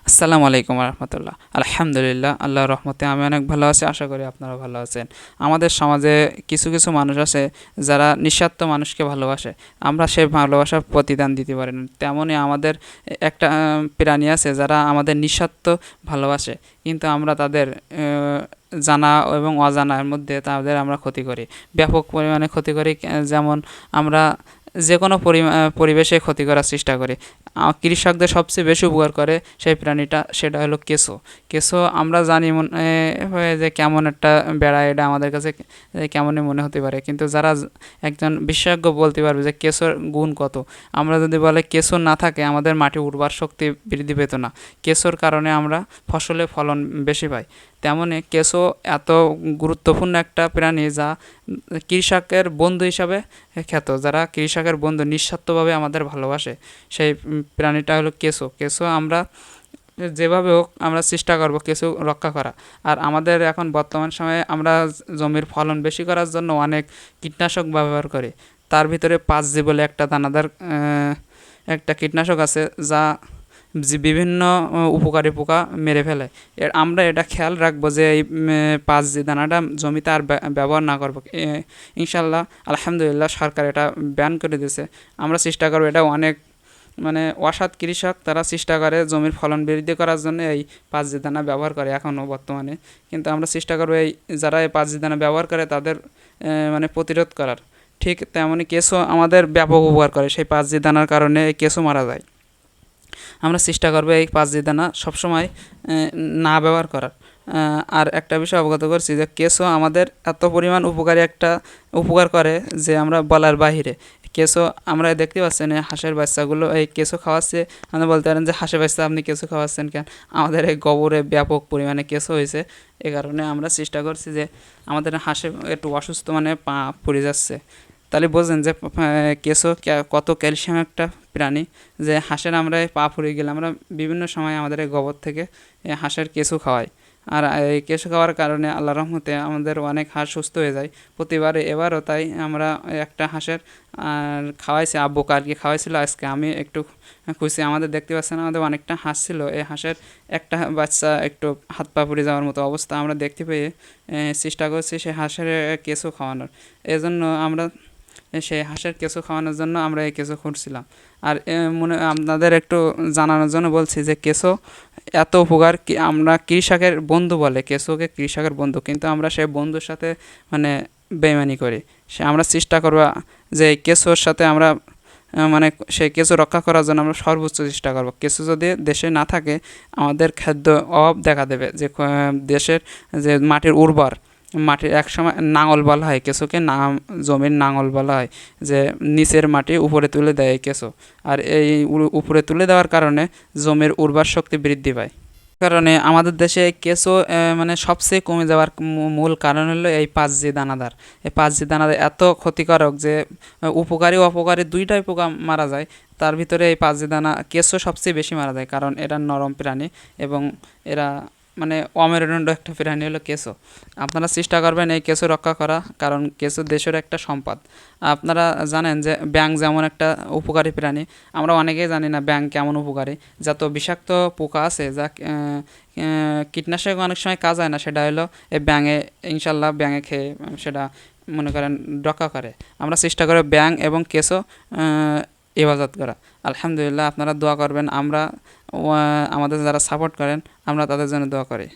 আসসালামু আলাইকুম রহমতুল্লাহ। আলহামদুলিল্লাহ, আল্লাহর রহমতে আমি অনেক ভালো আছি। আশা করি আপনারা ভালো আছেন। আমাদের সমাজে কিছু কিছু মানুষ আছে যারা নিঃস্বার্থ মানুষকে ভালোবাসে। আমরা সেই ভালোবাসার প্রতিদান দিতে পারি না। তেমনই আমাদের একটা প্রাণী আছে যারা আমাদের নিঃস্বার্থ ভালোবাসে, কিন্তু আমরা তাদের জানা এবং অজানার মধ্যে তাদের আমরা ক্ষতি করি, ব্যাপক পরিমাণে ক্ষতি করি। যেমন আমরা যে কোনো পরিবেশে ক্ষতি করার চেষ্টা করি। কৃষকদের সবচেয়ে বেশি উপকার করে সেই প্রাণীটা, সেটা হলো কেঁচো। কেঁচো আমরা জানি হয় যে কেমন একটা বেড়া, এটা আমাদের কাছে কেমনই মনে হতে পারে, কিন্তু যারা একজন বিশেষজ্ঞ বলতে পারবে যে কেঁচোর গুণ কত। আমরা যদি বলে কেঁচো না থাকে আমাদের মাটি উর্বর শক্তি বৃদ্ধি পেত না, কেঁচোর কারণে আমরা ফসলে ফলন বেশি পাই। তেমনই কেঁচো এত গুরুত্বপূর্ণ একটা প্রাণী যা কৃষকের বন্ধু হিসাবে খ্যাত। যারা কৃষকের বন্ধু, নিঃস্বার্থভাবে আমাদের ভালোবাসে, সেই প্রাণীটা হলো কেঁচো। কেঁচো আমরা যেভাবে হোক আমরা চেষ্টা করব কেঁচো রক্ষা করা। আর আমাদের এখন বর্তমান সময়ে আমরা জমির ফলন বেশি করার জন্য অনেক কীটনাশক ব্যবহার করি। তার ভিতরে 5G বলে একটা দানাদার একটা কীটনাশক আছে, যা বিভিন্ন উপকারী পোকা মেরে ফেলে। আমরা এটা খেয়াল রাখবো যে এই 5G দানাটা জমিতে আর ব্যবহার না করবো। ইনশাল্লাহ আলহামদুলিল্লাহ সরকার এটা ব্যান করে দিয়েছে। আমরা চেষ্টা করবো। এটা অনেক অসৎ কৃষক তারা চেষ্টা করে জমির ফলন বৃদ্ধি করার জন্য এই 5G দানা ব্যবহার করে এখনও বর্তমানে। কিন্তু আমরা চেষ্টা করবো এই যারা এই 5G দানা ব্যবহার করে তাদের প্রতিরোধ করার। ঠিক তেমনই কেঁচো আমাদের ব্যাপক উপকার করে। সেই 5G দানার কারণে এই কেঁচো মারা যায়। আমরা চেষ্টা করবো এই 5G দানা সবসময় না ব্যবহার করার। আর একটা বিষয় অবগত করছি যে কেঁচো আমাদের এত পরিমাণ উপকারী একটা উপকার করে যে আমরা বলার বাহিরে। কেঁচো আমরা দেখতে পাচ্ছেন এই হাঁসের বাচ্চাগুলো এই কেঁচো খাওয়াচ্ছে। আমরা বলতে পারেন যে হাঁসের বাচ্চা আপনি কেঁচো খাওয়াচ্ছেন কেন? আমাদের এই গোবরে ব্যাপক পরিমাণে কেঁচো হয়েছে। এ কারণে আমরা চেষ্টা করছি যে আমাদের হাঁসে একটু অসুস্থ, পা পুড়ে যাচ্ছে। তাহলে বোঝেন যে কেঁচো কত ক্যালসিয়াম একটা প্রাণী। যে হাঁসের আমরা পা ফুরিয়ে গেলে আমরা বিভিন্ন সময় আমাদের এই গোবর থেকে হাঁসের কেঁচো খাওয়াই। আর এই কেঁচো খাওয়ার কারণে আল্লাহ রহমতে আমাদের অনেক হাঁস সুস্থ হয়ে যায় প্রতিবারে। এবারও তাই আমরা একটা হাঁসের খাওয়াইছি, আব্বু কালকে খাওয়াইছিল, আজকে আমি একটু খুশি। আমাদের দেখতে পাচ্ছেন আমাদের অনেকটা হাঁস ছিল, এই হাঁসের একটা বাচ্চা একটু হাত পা পুড়ে যাওয়ার মতো অবস্থা আমরা দেখতে পেয়ে চেষ্টা করছি সেই হাঁসের কেঁচো খাওয়ানোর। এজন্য আমরা সেই হাঁসের কেঁচো খাওয়ানোর জন্য আমরা এই কেঁচো খুঁজছিলাম। আর আপনাদের একটু জানানোর জন্য বলছি যে কেঁচো এত উপকার, আমরা কৃষকের বন্ধু বলে কেঁচোকে, কৃষকের বন্ধু, কিন্তু আমরা সেই বন্ধুর সাথে বেইমানি করি। আমরা চেষ্টা করব যে এই কেঁচোর সাথে আমরা সেই কেঁচো রক্ষা করার জন্য আমরা সর্বোচ্চ চেষ্টা করব। কেঁচো যদি দেশে না থাকে আমাদের খাদ্য অভাব দেখা দেবে। যে দেশের যে মাটির উর্বর মাটির একসময় নাঙল বলা হয় কেঁচোকে, জমির নাঙল বলা হয়, যে নিচের মাটি উপরে তুলে দেয় এই কেঁচো। আর এই উপরে তুলে দেওয়ার কারণে জমির উর্বর শক্তি বৃদ্ধি পায়। কারণে আমাদের দেশে কেঁচো সবচেয়ে কমে যাওয়ার মূল কারণ হলো এই 5G দানাদার। এই 5G দানাদার এত ক্ষতিকারক যে উপকারী অপকারী দুইটাই পোকা মারা যায়। তার ভিতরে এই 5G দানা কেঁচো সবচেয়ে বেশি মারা যায়, কারণ এরা নরম প্রাণী এবং এরা অমেরুদণ্ড একটা প্রাণী হলো কেঁচো। আপনারা চেষ্টা করবেন এই কেঁচো রক্ষা করা, কারণ কেঁচো দেশের একটা সম্পদ। আপনারা জানেন যে ব্যাঙ যেমন একটা উপকারী প্রাণী, আমরা অনেকেই জানি না ব্যাঙ কেমন উপকারী। যত বিষাক্ত পোকা আছে যা কীটনাশক অনেক সময় কাজ হয় না, সেটা হলো এই ব্যাঙে, ইনশাল্লাহ ব্যাঙে খেয়ে সেটা রক্ষা করে। আমরা চেষ্টা করি ব্যাঙ এবং কেঁচো হেফাজত করা। আলহামদুলিল্লাহ আপনারা দোয়া করবেন, আমরা আমাদের যারা সাপোর্ট করেন আমরা তাদের জন্য দোয়া করি।